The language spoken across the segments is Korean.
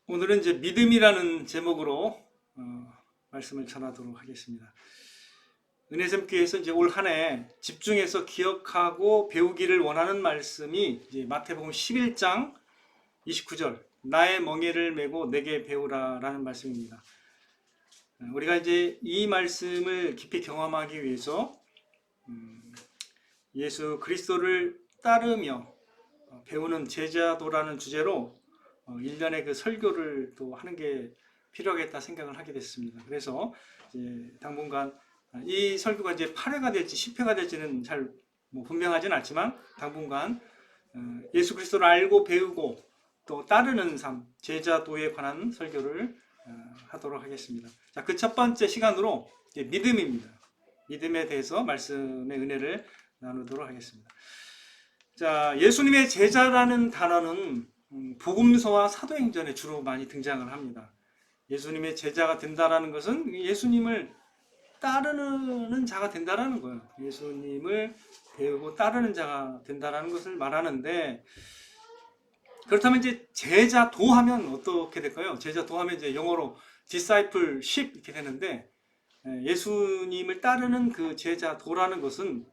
오늘은 이제 믿음이라는 제목으로 말씀을 전하도록 하겠습니다. 은혜샘교회에서 이제 올 한 해 집중해서 기억하고 배우기를 원하는 말씀이 이제 마태복음 11장 29절 나의 멍에를 메고 내게 배우라라는 말씀입니다. 우리가 이제 이 말씀을 깊이 경험하기 위해서 예수 그리스도를 따르며 배우는 제자도라는 주제로 1년의 그 설교를 또 하는 게 필요하겠다 생각을 하게 됐습니다. 그래서 이제 당분간 이 설교가 이제 8회가 될지 10회가 될지는 잘 분명하지는 않지만 당분간 예수 그리스도를 알고 배우고 또 따르는 삶, 제자도에 관한 설교를 하도록 하겠습니다. 자, 그 첫 번째 시간으로 이제 믿음입니다. 믿음에 대해서 말씀의 은혜를 나누도록 하겠습니다. 자, 예수님의 제자라는 단어는 복음서와 사도행전에 주로 많이 등장을 합니다. 예수님의 제자가 된다라는 것은 예수님을 따르는 자가 된다라는 거예요. 예수님을 배우고 따르는 자가 된다라는 것을 말하는데, 그렇다면 이제 제자도 하면 어떻게 될까요? 제자도 하면 이제 영어로 discipleship 이렇게 되는데, 예수님을 따르는 그 제자도라는 것은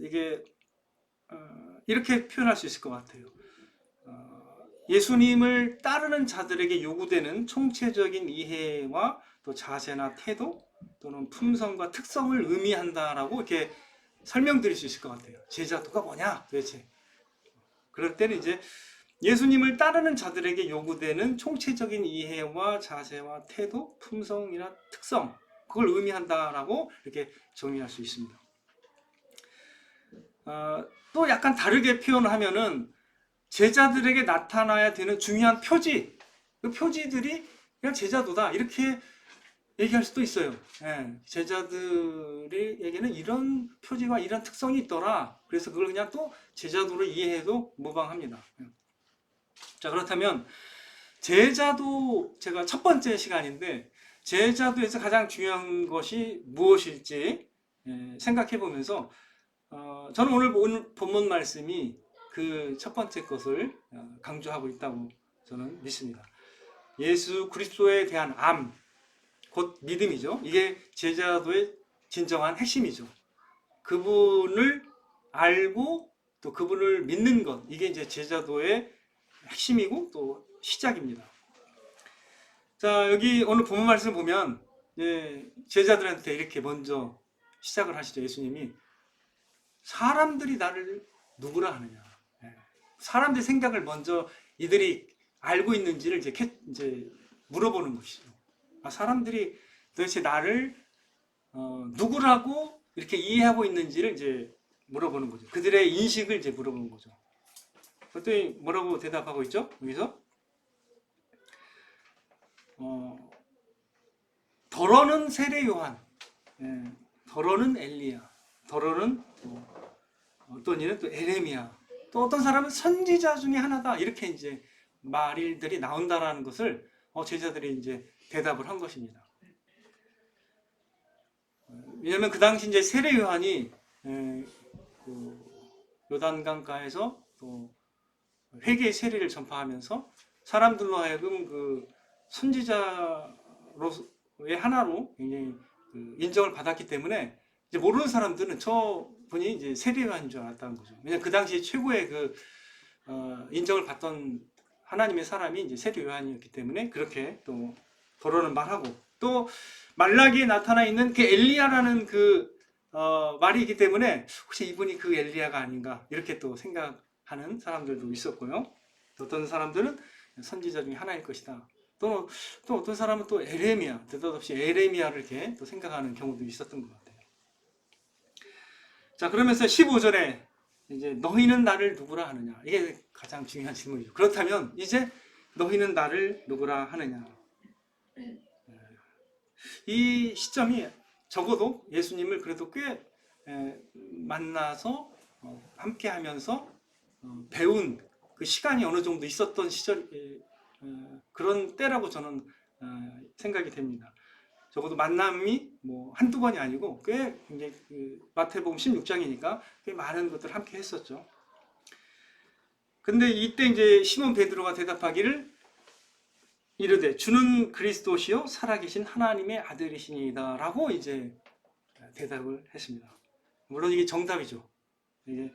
이게 이렇게 표현할 수 있을 것 같아요. 예수님을 따르는 자들에게 요구되는 총체적인 이해와 또 자세나 태도 또는 품성과 특성을 의미한다라고 이렇게 설명드릴 수 있을 것 같아요. 제자도가 뭐냐 도대체. 그럴 때는 이제 예수님을 따르는 자들에게 요구되는 총체적인 이해와 자세와 태도, 품성이나 특성, 그걸 의미한다라고 이렇게 정의할 수 있습니다. 또 약간 다르게 표현하면은 제자들에게 나타나야 되는 중요한 표지, 그 표지들이 그냥 제자도다 이렇게 얘기할 수도 있어요. 제자들에게는 이런 표지가 이런 특성이 있더라. 그래서 그걸 그냥 또 제자도로 이해해도 무방합니다. 자, 그렇다면 제자도, 제가 첫 번째 시간인데 제자도에서 가장 중요한 것이 무엇일지 생각해 보면서 저는 오늘 본문 말씀이 그 첫 번째 것을 강조하고 있다고 저는 믿습니다. 예수 그리스도에 대한 암, 곧 믿음이죠. 이게 제자도의 진정한 핵심이죠. 그분을 알고 또 그분을 믿는 것, 이게 이제 제자도의 핵심이고 또 시작입니다. 자, 여기 오늘 본문 말씀 보면 제자들한테 이렇게 먼저 시작을 하시죠. 예수님이 사람들이 나를 누구라 하느냐. 사람들의 생각을 먼저 이들이 알고 있는지를 이제 물어보는 것이죠. 사람들이 도대체 나를 누구라고 이렇게 이해하고 있는지를 이제 물어보는 거죠. 그들의 인식을 이제 물어보는 거죠. 그랬더니 뭐라고 대답하고 있죠? 여기서 더러는 세례 요한, 더러는 엘리야, 더러는 어떤 이는 또 에레미야, 또 어떤 사람은 선지자 중에 하나다, 이렇게 이제 말들이 나온다라는 것을 제자들이 이제 대답을 한 것입니다. 왜냐하면 그 당시 이제 세례 요한이 요단강가에서 또 회개의 세례를 전파하면서 사람들로 하여금 그 선지자로의 하나로 굉장히 인정을 받았기 때문에 이제 모르는 사람들은 저 분이 이제 세례 요한인 줄 알았다는 거죠. 왜냐하면 그 당시 최고의 그 인정을 받던 하나님의 사람이 이제 세례 요한이었기 때문에 그렇게 또 더러는 말하고, 또 말라기에 나타나 있는 그 엘리야라는 그 말이 있기 때문에 혹시 이분이 그 엘리야가 아닌가 이렇게 또 생각하는 사람들도 있었고요. 또 어떤 사람들은 선지자 중에 하나일 것이다. 또 어떤 사람은 또 에레미야, 느닷없이 에레미야를 이렇게 또 생각하는 경우도 있었던 것 같아요. 자, 그러면서 15절에 이제 너희는 나를 누구라 하느냐, 이게 가장 중요한 질문이죠. 그렇다면 이제 너희는 나를 누구라 하느냐, 이 시점이 적어도 예수님을 그래도 꽤 만나서 함께 하면서 배운 그 시간이 어느 정도 있었던 시절, 그런 때라고 저는 생각이 됩니다. 적어도 만남이 뭐 한두 번이 아니고 꽤 굉장히 마태복음 16장이니까 꽤 많은 것들을 함께 했었죠. 근데 이때 이제 시몬 베드로가 대답하기를 이르되 주는 그리스도시요 살아계신 하나님의 아들이시니이다라고 이제 대답을 했습니다. 물론 이게 정답이죠. 이게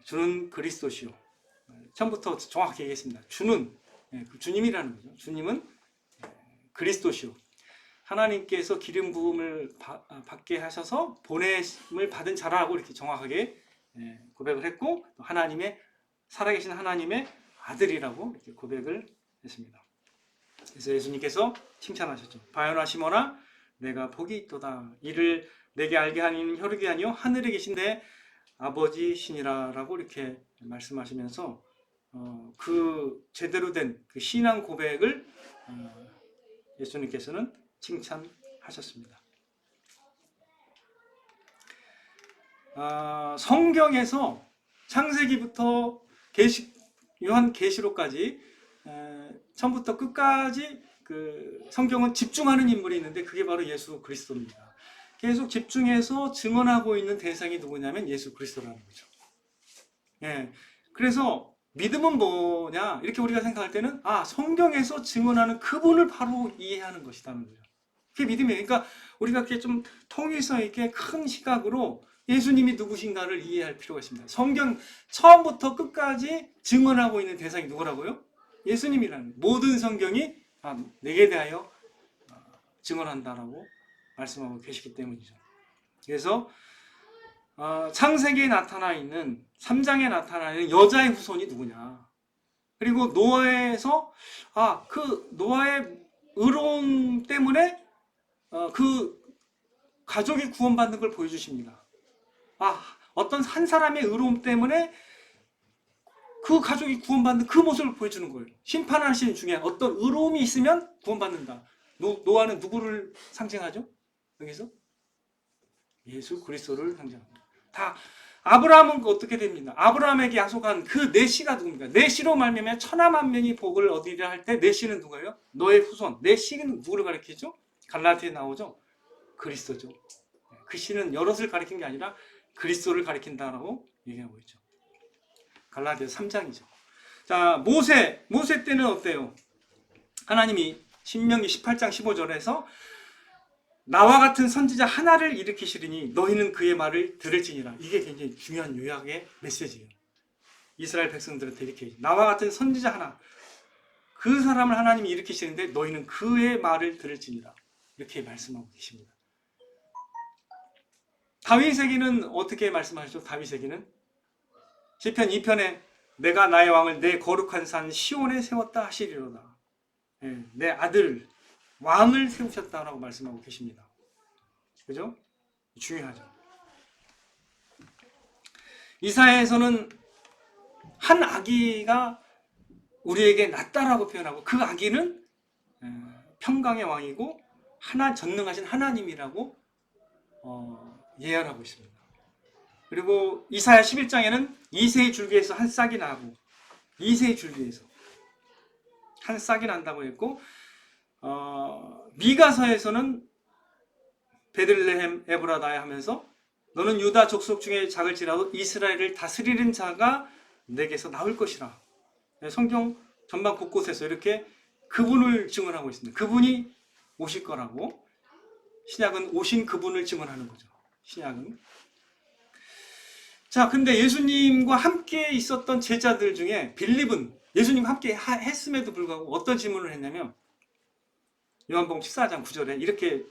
주는 그리스도시요. 처음부터 정확히 얘기했습니다. 주는 주님이라는 거죠. 주님은 그리스도시요. 하나님께서 기름 부음을 받게 하셔서 보냄을 받은 자라고 이렇게 정확하게 고백을 했고, 하나님의 살아계신 하나님의 아들이라고 이렇게 고백을 했습니다. 그래서 예수님께서 칭찬하셨죠. 바요나 시몬아 내가 복이 있도다. 이를 내게 알게 하는 혈육이 아니요 하늘에 계신데 아버지시니라라고 이렇게 말씀하시면서 그 제대로 된 그 신앙 고백을 예수님께서는 칭찬하셨습니다. 성경에서 창세기부터 요한 계시록까지 처음부터 끝까지 그 성경은 집중하는 인물이 있는데 그게 바로 예수 그리스도입니다. 계속 집중해서 증언하고 있는 대상이 누구냐면 예수 그리스도라는 거죠. 그래서 믿음은 뭐냐 이렇게 우리가 생각할 때는 성경에서 증언하는 그분을 바로 이해하는 것이라는 거죠. 그게 믿음이에요. 그러니까 우리가 이렇게 좀 통일성 있게 큰 시각으로 예수님이 누구신가를 이해할 필요가 있습니다. 성경 처음부터 끝까지 증언하고 있는 대상이 누구라고요? 예수님이라는 모든 성경이 내게 대하여 증언한다라고 말씀하고 계시기 때문이죠. 그래서 창세기에 나타나 있는 3장에 나타나 있는 여자의 후손이 누구냐? 그리고 노아에서 그 노아의 의로움 때문에 그 가족이 구원받는 걸 보여주십니다. 어떤 한 사람의 의로움 때문에 그 가족이 구원받는 그 모습을 보여주는 거예요. 심판하시는 중에 어떤 의로움이 있으면 구원받는다. 노아는 누구를 상징하죠? 여기서 예수 그리스도를 상징합니다. 다 아브라함은 어떻게 됩니다? 아브라함에게 약속한 그 내시가 누굽니까? 내시로 말미암아 천하 만명이 복을 얻으리라 할 때 내시는 누구예요? 너의 후손. 내시는 누구를 가리키죠? 갈라디아에 나오죠? 그리스도죠. 그 시는 여럿을 가리킨 게 아니라 그리스도를 가리킨다라고 얘기하고 있죠. 갈라디아 3장이죠. 자, 모세 때는 어때요? 하나님이 신명기 18장 15절에서 나와 같은 선지자 하나를 일으키시리니 너희는 그의 말을 들을지니라. 이게 굉장히 중요한 요약의 메시지예요. 이스라엘 백성들한테 이렇게 나와 같은 선지자 하나, 그 사람을 하나님이 일으키시는데 너희는 그의 말을 들을지니라. 이렇게 말씀하고 계십니다. 다윗에게는 어떻게 말씀하셨죠? 다윗에게는 시편 2편에 내가 나의 왕을 내 거룩한 산 시온에 세웠다 하시리로다. 내 아들 왕을 세우셨다라고 말씀하고 계십니다. 그죠? 중요하죠. 이사야에서는 한 아기가 우리에게 낫다라고 표현하고 그 아기는 평강의 왕이고 전능하신 하나님이라고 예언하고 있습니다. 그리고 이사야 11장에는 이새의 줄기에서 한 싹이 나고 이새의 줄기에서 한 싹이 난다고 했고 미가서에서는 베들레헴 에브라다에 하면서 너는 유다 족속 중에 작을지라도 이스라엘을 다스리는 자가 내게서 나올 것이라. 성경 전반 곳곳에서 이렇게 그분을 증언하고 있습니다. 그분이 오실 거라고. 신약은 오신 그분을 증언하는 거죠. 신약은. 자, 근데 예수님과 함께 있었던 제자들 중에 빌립은 예수님과 함께 했음에도 불구하고 어떤 질문을 했냐면 요한복음 14장 9절에 이렇게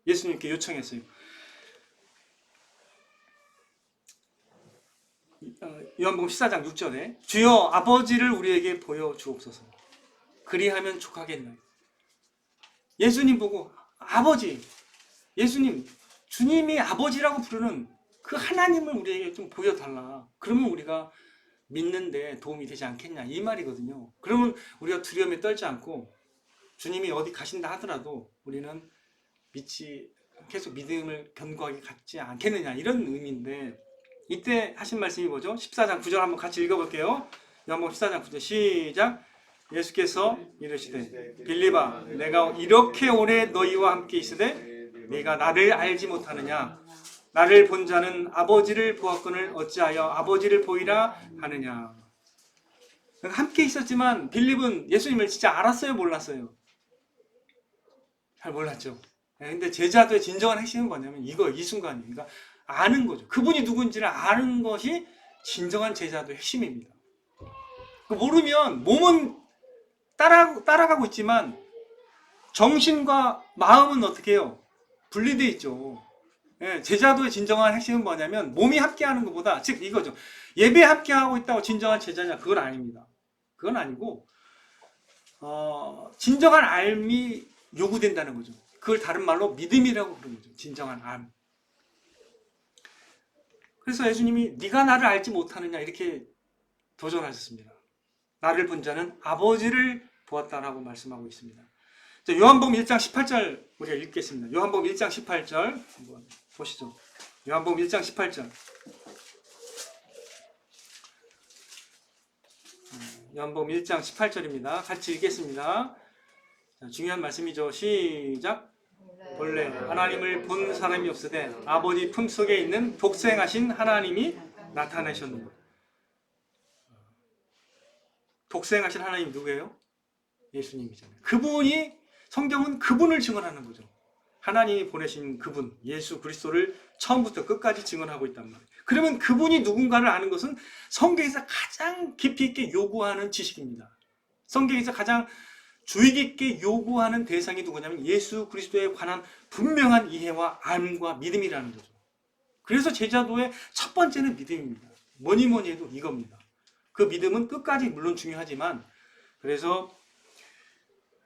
예수님께 요청했어요. 요한복음 14장 6절에 주여 아버지를 우리에게 보여주옵소서. 그리하면 족하겠나요? 예수님 보고 아버지, 예수님, 주님이 아버지라고 부르는 그 하나님을 우리에게 좀 보여달라. 그러면 우리가 믿는데 도움이 되지 않겠냐 이 말이거든요. 그러면 우리가 두려움에 떨지 않고 주님이 어디 가신다 하더라도 우리는 계속 믿음을 견고하게 갖지 않겠느냐 이런 의미인데 이때 하신 말씀이 뭐죠? 14장 9절 한번 같이 읽어볼게요. 요한복음 14장 9절 시작. 예수께서 이르시되 빌립아 내가 이렇게 오래 너희와 함께 있으되 네가 나를 알지 못하느냐. 나를 본 자는 아버지를 보았거늘 어찌하여 아버지를 보이라 하느냐. 함께 있었지만 빌립은 예수님을 진짜 알았어요, 몰랐어요? 잘 몰랐죠. 근데 제자도의 진정한 핵심은 뭐냐면 이 순간이에요. 그러니까 아는 거죠. 그분이 누군지를 아는 것이 진정한 제자도의 핵심입니다. 모르면 몸은 따라가고 있지만 정신과 마음은 어떻게 해요? 분리되어 있죠. 제자도의 진정한 핵심은 뭐냐면 몸이 함께하는 것보다, 즉 이거죠. 예배 함께하고 있다고 진정한 제자냐? 그건 아닙니다. 그건 아니고 진정한 알미 요구된다는 거죠. 그걸 다른 말로 믿음이라고 부르는 거죠. 진정한 알. 그래서 예수님이 네가 나를 알지 못하느냐 이렇게 도전하셨습니다. 나를 본 자는 아버지를 보았다라고 말씀하고 있습니다. 자, 요한복음 1장 18절 우리가 읽겠습니다. 요한복음 1장 18절 한번 보시죠. 요한복음 1장 18절. 요한복음 1장 18절입니다. 같이 읽겠습니다. 자, 중요한 말씀이죠. 시작. 본래 하나님을 본 사람이 없으되 아버지 품속에 있는 독생하신 하나님이 나타내셨는 것. 독생하신 하나님 누구예요? 예수님이잖아요. 그분이, 성경은 그분을 증언하는 거죠. 하나님이 보내신 그분 예수 그리스도를 처음부터 끝까지 증언하고 있단 말이에요. 그러면 그분이 누군가를 아는 것은 성경에서 가장 깊이 있게 요구하는 지식입니다. 성경에서 가장 주의 깊게 요구하는 대상이 누구냐면 예수 그리스도에 관한 분명한 이해와 암과 믿음이라는 거죠. 그래서 제자도의 첫 번째는 믿음입니다. 뭐니 해도 이겁니다. 그 믿음은 끝까지 물론 중요하지만, 그래서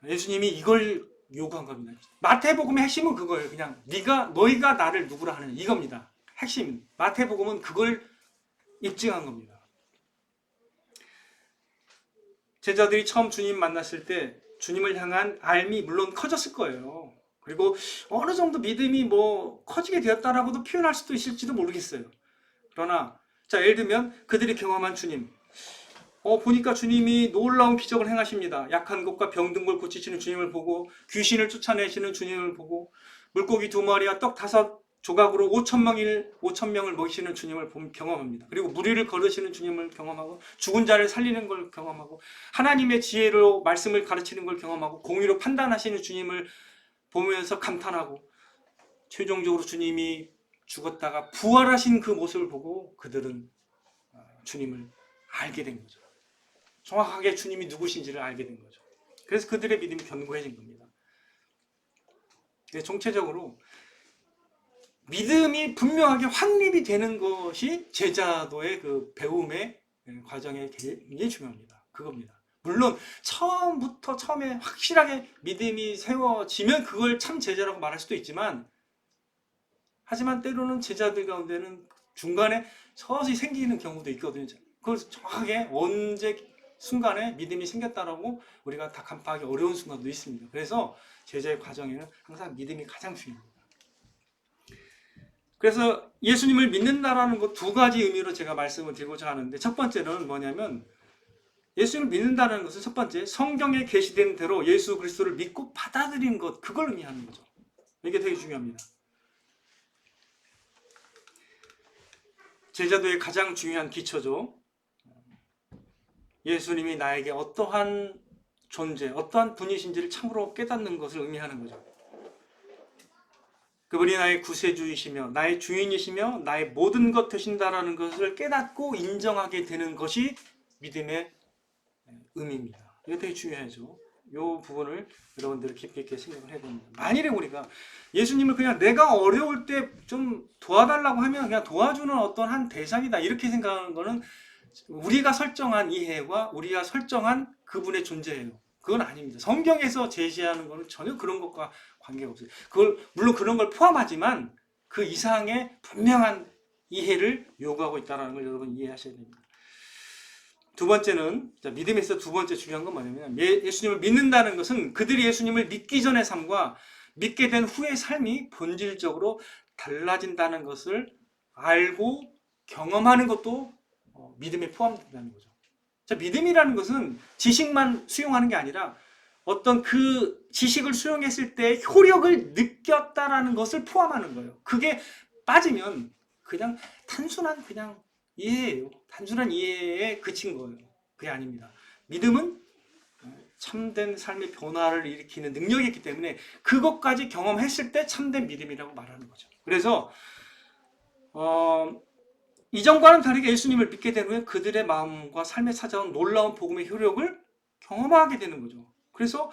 예수님이 이걸 요구한 겁니다. 마태복음의 핵심은 그거예요. 그냥 너희가 나를 누구라 하느냐, 이겁니다. 핵심. 마태복음은 그걸 입증한 겁니다. 제자들이 처음 주님 만났을 때 주님을 향한 알미 물론 커졌을 거예요. 그리고 어느 정도 믿음이 커지게 되었다라고도 표현할 수도 있을지도 모르겠어요. 그러나 자, 예를 들면 그들이 경험한 주님, 보니까 주님이 놀라운 기적을 행하십니다. 약한 것과 병든 걸 고치시는 주님을 보고, 귀신을 쫓아내시는 주님을 보고, 물고기 2마리와 떡 5조각으로 5,000명을 먹이시는 주님을 경험합니다. 그리고 무리를 걸으시는 주님을 경험하고, 죽은 자를 살리는 걸 경험하고, 하나님의 지혜로 말씀을 가르치는 걸 경험하고, 공의로 판단하시는 주님을 보면서 감탄하고, 최종적으로 주님이 죽었다가 부활하신 그 모습을 보고 그들은 주님을 알게 된 거죠. 정확하게 주님이 누구신지를 알게 된 거죠. 그래서 그들의 믿음이 견고해진 겁니다. 총체적으로 믿음이 분명하게 확립이 되는 것이 제자도의 그 배움의 과정에 굉장히 중요합니다. 그겁니다. 물론 처음에 확실하게 믿음이 세워지면 그걸 참 제자라고 말할 수도 있지만, 하지만 때로는 제자들 가운데는 중간에 서서히 생기는 경우도 있거든요. 그걸 정확하게 언제 순간에 믿음이 생겼다라고 우리가 다 간파하기 어려운 순간도 있습니다. 그래서 제자의 과정에는 항상 믿음이 가장 중요합니다. 그래서 예수님을 믿는다라는 것 2가지 의미로 제가 말씀을 드리고자 하는데, 첫 번째는 뭐냐면, 예수님을 믿는다는 것은 첫 번째, 성경에 게시된 대로 예수 그리스도를 믿고 받아들이는 것, 그걸 의미하는 거죠. 이게 되게 중요합니다. 제자도의 가장 중요한 기초죠. 예수님이 나에게 어떠한 존재, 어떠한 분이신지를 참으로 깨닫는 것을 의미하는 거죠. 그분이 나의 구세주이시며 나의 주인이시며 나의 모든 것 되신다라는 것을 깨닫고 인정하게 되는 것이 믿음의 의미입니다. 이거 되게 중요하죠. 이 부분을 여러분들 깊이 있게 생각을 해봅니다. 만일에 우리가 예수님을 그냥 내가 어려울 때 좀 도와달라고 하면 그냥 도와주는 어떤 한 대상이다 이렇게 생각하는 거는 우리가 설정한 이해와 우리가 설정한 그분의 존재예요. 그건 아닙니다. 성경에서 제시하는 거는 전혀 그런 것과 관계가 없어요. 물론 그런 걸 포함하지만 그 이상의 분명한 이해를 요구하고 있다는 걸 여러분 이해하셔야 됩니다. 2번째는, 믿음에서 2번째 중요한 건 뭐냐면, 예수님을 믿는다는 것은 그들이 예수님을 믿기 전의 삶과 믿게 된 후의 삶이 본질적으로 달라진다는 것을 알고 경험하는 것도 믿음에 포함된다는 거죠. 자, 믿음이라는 것은 지식만 수용하는 게 아니라 어떤 그 지식을 수용했을 때 효력을 느꼈다라는 것을 포함하는 거예요. 그게 빠지면 그냥 단순한 이해예요. 단순한 이해에 그친 거예요. 그게 아닙니다. 믿음은 참된 삶의 변화를 일으키는 능력이 있기 때문에 그것까지 경험했을 때 참된 믿음이라고 말하는 거죠. 그래서 이전과는 다르게 예수님을 믿게 된 후에 그들의 마음과 삶에 찾아온 놀라운 복음의 효력을 경험하게 되는 거죠. 그래서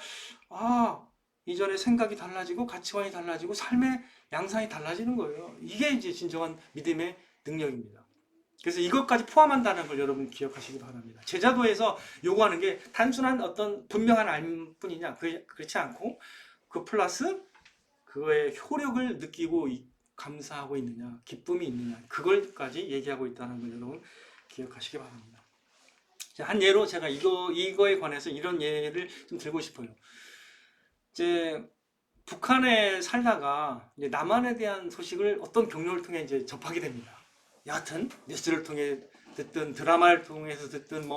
이전에 생각이 달라지고 가치관이 달라지고 삶의 양상이 달라지는 거예요. 이게 이제 진정한 믿음의 능력입니다. 그래서 이것까지 포함한다는 걸 여러분 기억하시기 바랍니다. 제자도에서 요구하는 게 단순한 어떤 분명한 알뿐이냐, 그렇지 않고 그 플러스 그거의 효력을 느끼고 감사하고 있느냐, 기쁨이 있느냐, 그걸까지 얘기하고 있다는 걸 여러분 기억하시기 바랍니다. 한 예로 제가 이거에 관해서 이런 예를 좀 들고 싶어요. 이제 북한에 살다가 이제 남한에 대한 소식을 어떤 경로를 통해 이제 접하게 됩니다. 여하튼 뉴스를 통해 듣든 드라마를 통해서 듣든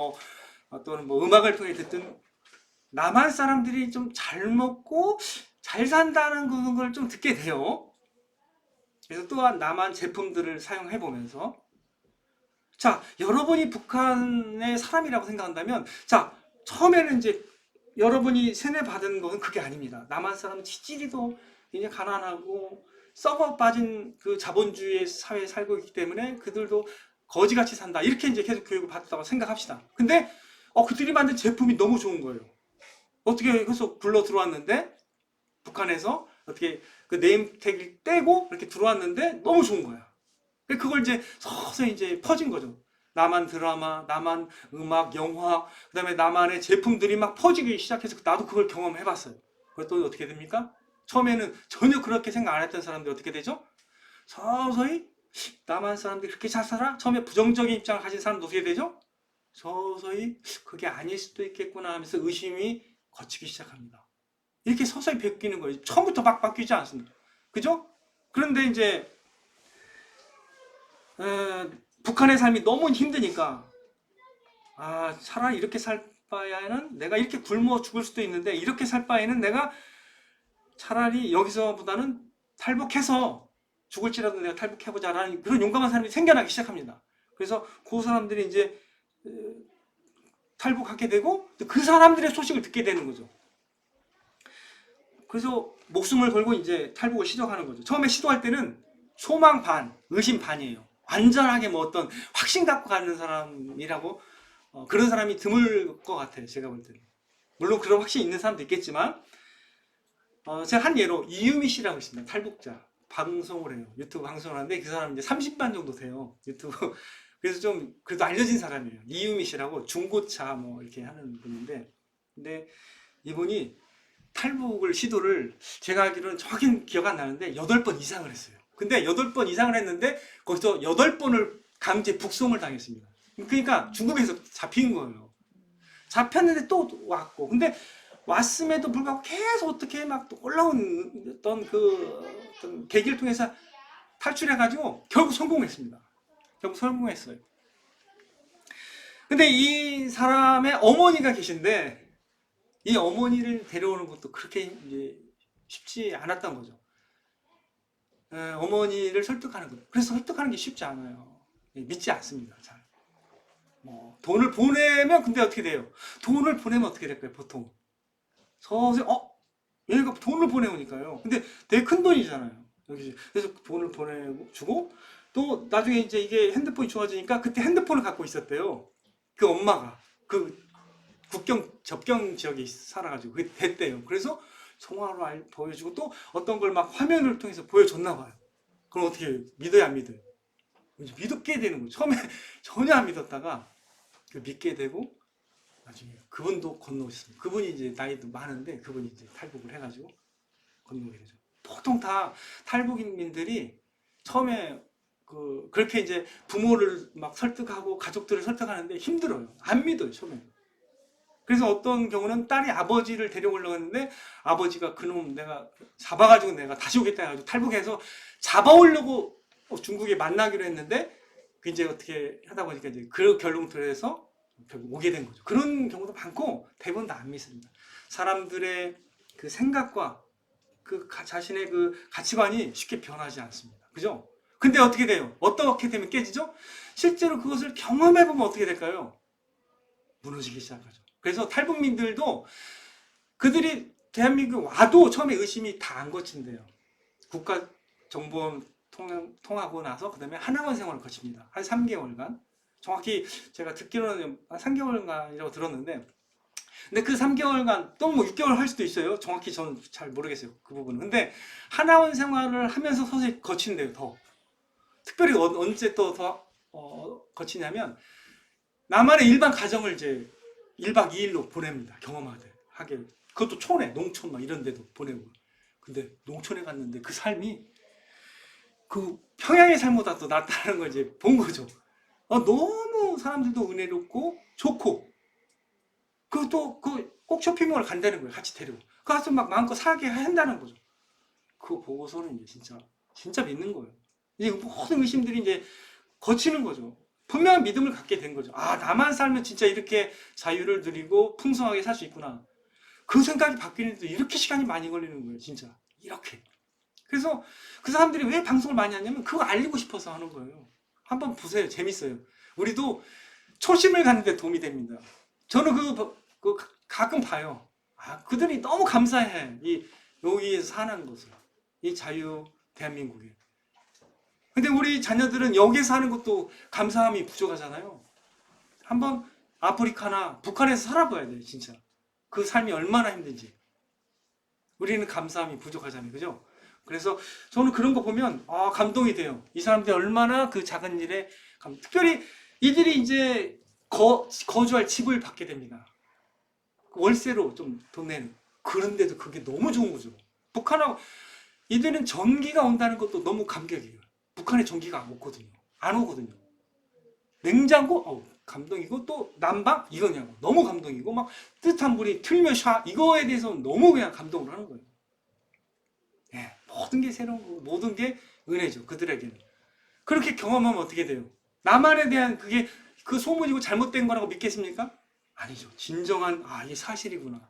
또는 음악을 통해 듣든 남한 사람들이 좀 잘 먹고 잘 산다는 걸 좀 듣게 돼요. 그래서 또한 남한 제품들을 사용해 보면서 자, 여러분이 북한의 사람이라고 생각한다면 자, 처음에는 이제 여러분이 세뇌받은 것은 그게 아닙니다. 남한 사람은 치질이도 굉장히 가난하고 썩어 빠진 그 자본주의 사회에 살고 있기 때문에 그들도 거지같이 산다. 이렇게 이제 계속 교육을 받았다고 생각합시다. 근데 그들이 만든 제품이 너무 좋은 거예요. 어떻게 해서 굴러 들어왔는데 북한에서 어떻게 그 네임택을 떼고 이렇게 들어왔는데 너무 좋은 거야. 그걸 이제 서서히 이제 퍼진 거죠. 남한 드라마, 남한 음악, 영화, 그 다음에 남한의 제품들이 막 퍼지기 시작해서 나도 그걸 경험해봤어요. 그랬더니 어떻게 됩니까? 처음에는 전혀 그렇게 생각 안 했던 사람들이 어떻게 되죠? 서서히 남한 사람들이 그렇게 잘 살아? 처음에 부정적인 입장을 가진 사람도 어떻게 되죠? 서서히 그게 아닐 수도 있겠구나 하면서 의심이 거치기 시작합니다. 이렇게 서서히 바뀌는 거예요. 처음부터 막 바뀌지 않습니다. 그죠? 그런데 이제 북한의 삶이 너무 힘드니까 차라리 이렇게 살 바에는 내가 이렇게 굶어 죽을 수도 있는데 이렇게 살 바에는 내가 차라리 여기서보다는 탈북해서 죽을지라도 내가 탈북해보자라는 그런 용감한 사람이 생겨나기 시작합니다. 그래서 그 사람들이 이제 탈북하게 되고 그 사람들의 소식을 듣게 되는 거죠. 그래서 목숨을 걸고 이제 탈북을 시도하는 거죠. 처음에 시도할 때는 소망 반, 의심 반이에요. 완전하게 어떤 확신 갖고 가는 사람이라고 그런 사람이 드물 것 같아요. 제가 볼 때는. 물론 그런 확신이 있는 사람도 있겠지만 제가 한 예로 이유미 씨라고 있습니다. 탈북자. 방송을 해요. 유튜브 방송을 하는데 그 사람 이제 30만 정도 돼요. 유튜브. 그래서 좀 그래도 알려진 사람이에요. 이유미 씨라고 중고차 이렇게 하는 분인데 근데 이분이 탈북을 시도를 제가 알기로는 정확히 기억 안 나는데 8번 이상을 했어요. 근데 8번 이상을 했는데 거기서 8번을 강제 북송을 당했습니다. 그러니까 중국에서 잡힌 거예요. 잡혔는데 또 왔고 근데 왔음에도 불구하고 계속 어떻게 막 올라온 어떤 계기를 통해서 탈출해가지고 결국 성공했습니다. 결국 성공했어요. 근데 이 사람의 어머니가 계신데 이 어머니를 데려오는 것도 그렇게 이제 쉽지 않았던 거죠. 어머니를 설득하는 거죠. 그래서 설득하는 게 쉽지 않아요. 믿지 않습니다. 잘. 돈을 보내면 근데 어떻게 돼요? 돈을 보내면 어떻게 될까요? 보통 서서히 얘가 돈을 보내오니까요. 근데 되게 큰 돈이잖아요. 그래서 돈을 보내주고 또 나중에 이제 이게 핸드폰이 좋아지니까 그때 핸드폰을 갖고 있었대요. 그 엄마가 그 접경 지역에 살아가지고 그게 됐대요. 그래서 통화로 보여주고 또 어떤 걸 막 화면을 통해서 보여줬나 봐요. 그럼 어떻게 해요? 믿어요, 안 믿어요? 믿게 되는 거죠. 처음에 전혀 안 믿었다가 믿게 되고 나중에 그분도 건너오셨습니다. 그분이 이제 나이도 많은데 그분이 이제 탈북을 해가지고 건너오게 되죠. 보통 다 탈북민들이 처음에 그렇게 이제 부모를 막 설득하고 가족들을 설득하는데 힘들어요. 안 믿어요, 처음에. 그래서 어떤 경우는 딸이 아버지를 데려오려고 했는데 아버지가 그놈 내가 잡아가지고 내가 다시 오겠다 해가지고 탈북해서 잡아오려고 중국에 만나기로 했는데 이제 어떻게 하다 보니까 이제 그 결론부터해서 결국 오게 된 거죠. 그런 경우도 많고 대부분 다 안 믿습니다. 사람들의 그 생각과 그 자신의 그 가치관이 쉽게 변하지 않습니다. 그죠? 근데 어떻게 돼요? 어떻게 되면 깨지죠? 실제로 그것을 경험해보면 어떻게 될까요? 무너지기 시작하죠. 그래서 탈북민들도 그들이 대한민국 와도 처음에 의심이 다 안 거친대요. 국가정보원 통하고 나서 그 다음에 하나원 생활을 거칩니다. 한 3개월간. 정확히 제가 듣기로는 한 3개월간이라고 들었는데, 근데 그 3개월간 또 뭐 6개월 할 수도 있어요. 정확히 저는 잘 모르겠어요. 그 부분은. 근데 하나원 생활을 하면서 서서히 거친대요. 더. 특별히 언제 또 더 거치냐면 나만의 일반 가정을 이제 1박 2일로 보냅니다. 경험하게. 그것도 촌에, 농촌 막 이런 데도 보내고. 근데 농촌에 갔는데 그 삶이 그 평양의 삶보다 더 낫다는 걸 이제 본 거죠. 너무 사람들도 은혜롭고 좋고, 그것도 꼭 쇼핑몰 간다는 거예요. 같이 데리고. 가서 막 마음껏 사게 한다는 거죠. 그거 보고서는 이제 진짜 믿는 거예요. 이제 모든 의심들이 이제 거치는 거죠. 분명한 믿음을 갖게 된 거죠. 아, 나만 살면 진짜 이렇게 자유를 누리고 풍성하게 살 수 있구나. 그 생각이 바뀌는데도 이렇게 시간이 많이 걸리는 거예요. 진짜. 이렇게. 그래서 그 사람들이 왜 방송을 많이 하냐면 그거 알리고 싶어서 하는 거예요. 한번 보세요. 재밌어요. 우리도 초심을 갖는 데 도움이 됩니다. 저는 그거 가끔 봐요. 아, 그들이 너무 감사해. 여기에서 사는 것을. 이 자유 대한민국에. 근데 우리 자녀들은 여기에서 사는 것도 감사함이 부족하잖아요. 한번 아프리카나 북한에서 살아봐야 돼요. 진짜. 그 삶이 얼마나 힘든지. 우리는 감사함이 부족하잖아요. 그죠? 그래서 저는 그런 거 보면 감동이 돼요. 이 사람들이 얼마나 그 작은 일에 특별히 이들이 이제 거주할 집을 받게 됩니다. 월세로 좀 돈 내는. 그런데도 그게 너무 좋은 거죠. 북한하고 이들은 전기가 온다는 것도 너무 감격이에요. 북한에 전기가 안 오거든요. 냉장고 감동이고, 또 난방 이거냐고 너무 감동이고, 막 뜨뜻한 물이 틀면 샤 이거에 대해서 너무 그냥 감동을 하는 거예요. 예, 모든 게 새로운 거고 모든 게 은혜죠. 그들에게는. 그렇게 경험하면 어떻게 돼요? 나만에 대한 그 소문이고 잘못된 거라고 믿겠습니까? 아니죠. 진정한 이게 사실이구나.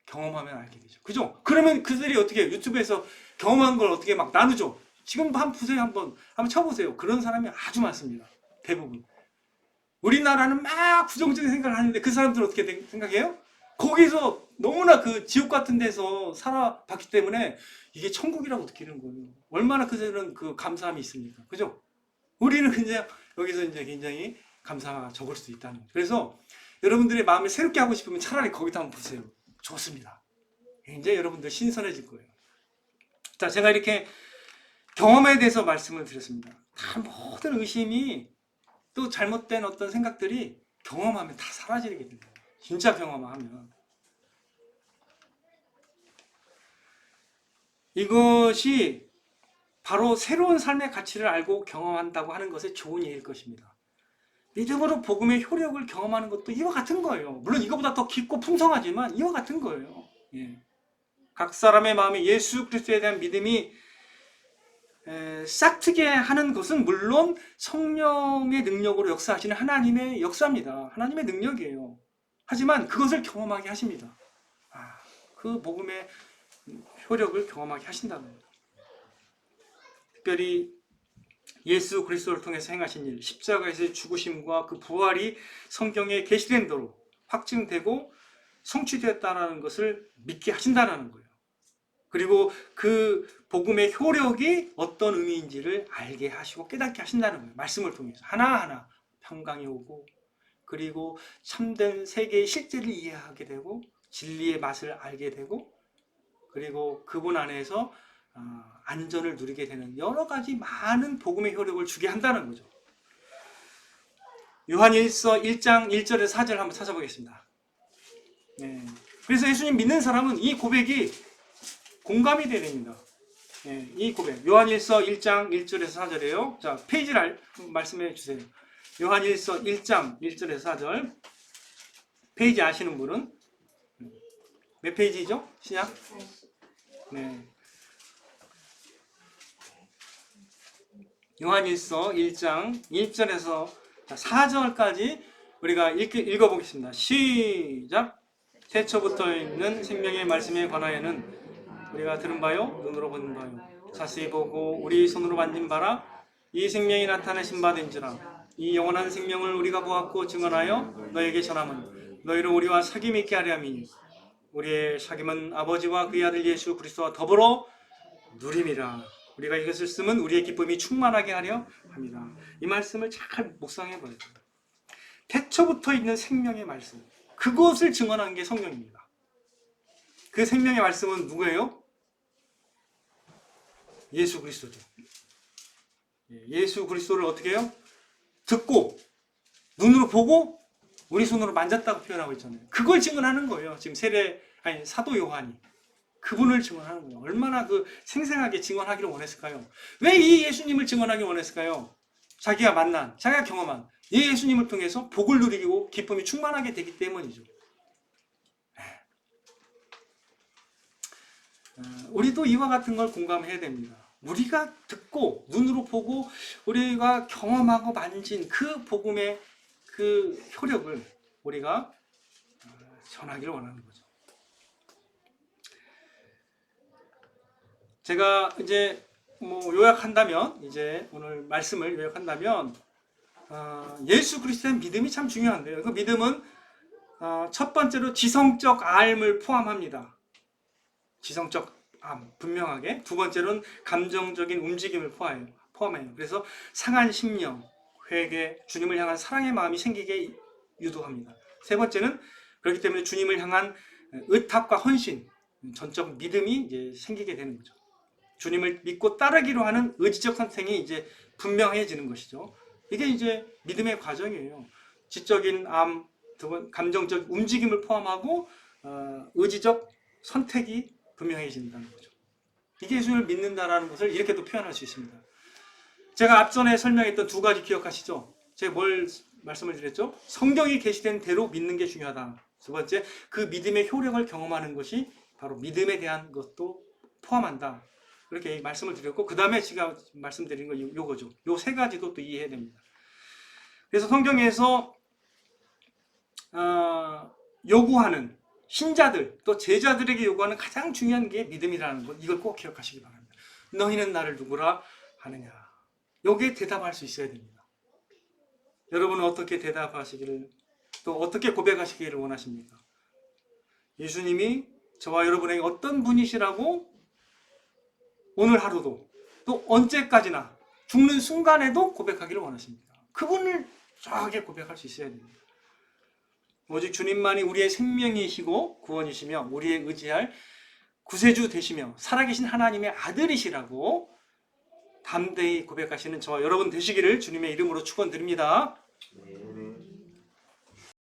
경험하면 알게 되죠. 그죠? 그러면 그들이 어떻게 유튜브에서 경험한 걸 어떻게 막 나누죠? 지금 한번 보세요. 한번 쳐보세요. 그런 사람이 아주 많습니다. 대부분. 우리나라는 막 부정적인 생각을 하는데 그 사람들은 어떻게 생각해요? 거기서 너무나 그 지옥 같은 데서 살아봤기 때문에 이게 천국이라고 느끼는 거예요. 얼마나 그들은 그 감사함이 있습니까? 그죠? 우리는 그냥 여기서 이제 굉장히 감사가 적을 수도 있다는 거죠. 그래서 여러분들의 마음을 새롭게 하고 싶으면 차라리 거기다 한번 보세요. 좋습니다. 이제 여러분들 신선해질 거예요. 자, 제가 이렇게 경험에 대해서 말씀을 드렸습니다. 다 모든 의심이 또 잘못된 어떤 생각들이 경험하면 다 사라지게 됩니다. 진짜 경험하면. 이것이 바로 새로운 삶의 가치를 알고 경험한다고 하는 것의 좋은 예일 것입니다. 믿음으로 복음의 효력을 경험하는 것도 이와 같은 거예요. 물론 이거보다 더 깊고 풍성하지만 이와 같은 거예요. 예. 각 사람의 마음에 예수 그리스도에 대한 믿음이 싹트게 하는 것은 물론 성령의 능력으로 역사하시는 하나님의 역사입니다. 하나님의 능력이에요. 하지만 그것을 경험하게 하십니다. 그 복음의 효력을 경험하게 하신다는 겁니다. 특별히 예수 그리스도를 통해서 행하신 일, 십자가에서의 죽으심과 그 부활이 성경에 계시된 대로 확증되고 성취되었다는 것을 믿게 하신다는 거예요. 그리고 그 복음의 효력이 어떤 의미인지를 알게 하시고 깨닫게 하신다는 거예요. 말씀을 통해서 하나하나 평강이 오고, 그리고 참된 세계의 실제를 이해하게 되고, 진리의 맛을 알게 되고, 그리고 그분 안에서 안전을 누리게 되는 여러 가지 많은 복음의 효력을 주게 한다는 거죠. 요한일서 1장 1절에서 4절 한번 찾아보겠습니다. 네. 그래서 예수님 믿는 사람은 이 고백이 공감이 되야 됩니다. 네, 이 고백. 요한일서 1장 1절에서 4절이에요. 자, 페이지를 말씀해 주세요. 요한일서 1장 1절에서 4절. 페이지 아시는 분은? 몇 페이지죠? 시작? 네. 요한일서 1장 1절에서 4절까지 우리가 읽어보겠습니다. 시작! 태초부터 있는 생명의 말씀에 관하여는 우리가 들은 바요, 눈으로 본 바요, 자세히 보고 우리 손으로 만진 바라 이 생명이 나타내신 바 된지라. 이 영원한 생명을 우리가 보았고 증언하여 너에게 전함은 너희를 우리와 사귐 있게 하려 함이니 우리의 사귐은 아버지와 그의 아들 예수 그리스도와 더불어 누림이라. 우리가 이것을 쓰면 우리의 기쁨이 충만하게 하려 합니다. 이 말씀을 잘 묵상해 보세요. 태초부터 있는 생명의 말씀, 그것을 증언한 게 성경입니다. 그 생명의 말씀은 누구예요? 예수 그리스도죠. 예수 그리스도를 어떻게 해요? 듣고 눈으로 보고 우리 손으로 만졌다고 표현하고 있잖아요. 그걸 증언하는 거예요. 지금 사도 요한이 그분을 증언하는 거예요. 얼마나 그 생생하게 증언하기를 원했을까요? 왜 이 예수님을 증언하기 원했을까요? 자기가 만난, 자기가 경험한 이 예수님을 통해서 복을 누리고 기쁨이 충만하게 되기 때문이죠. 우리도 이와 같은 걸 공감해야 됩니다. 우리가 듣고 눈으로 보고 우리가 경험하고 만진 그 복음의 그 효력을 우리가 전하기를 원하는 거죠. 제가 이제 요약한다면, 이제 오늘 말씀을 요약한다면, 예수 그리스도의 믿음이 참 중요한데요. 그 믿음은 첫 번째로 지성적 알을 포함합니다. 지성적 암, 분명하게. 두 번째로는 감정적인 움직임을 포함해요. 그래서 상한 심령, 회개, 주님을 향한 사랑의 마음이 생기게 유도합니다. 세 번째는 그렇기 때문에 주님을 향한 의탁과 헌신, 전적 믿음이 이제 생기게 되는 거죠. 주님을 믿고 따르기로 하는 의지적 선택이 이제 분명해지는 것이죠. 이게 이제 믿음의 과정이에요. 지적인 암, 감정적 움직임을 포함하고 의지적 선택이 분명해진다는 거죠. 이게 예수님을 믿는다라는 것을 이렇게도 표현할 수 있습니다. 제가 앞전에 설명했던 두 가지 기억하시죠? 제가 뭘 말씀을 드렸죠? 성경이 계시된 대로 믿는 게 중요하다. 두 번째, 그 믿음의 효력을 경험하는 것이 바로 믿음에 대한 것도 포함한다. 그렇게 말씀을 드렸고, 그 다음에 제가 말씀드린 거 요거죠. 요 세 가지도 또 이해해야 됩니다. 그래서 성경에서 요구하는 신자들, 또 제자들에게 요구하는 가장 중요한 게 믿음이라는 것, 이걸 꼭 기억하시기 바랍니다. 너희는 나를 누구라 하느냐. 여기에 대답할 수 있어야 됩니다. 여러분은 어떻게 대답하시기를, 또 어떻게 고백하시기를 원하십니까? 예수님이 저와 여러분에게 어떤 분이시라고 오늘 하루도, 또 언제까지나 죽는 순간에도 고백하기를 원하십니다. 그분을 정확하게 고백할 수 있어야 됩니다. 오직 주님만이 우리의 생명이시고 구원이시며 우리의 의지할 구세주 되시며 살아계신 하나님의 아들이시라고 담대히 고백하시는 저와 여러분 되시기를 주님의 이름으로 축원드립니다.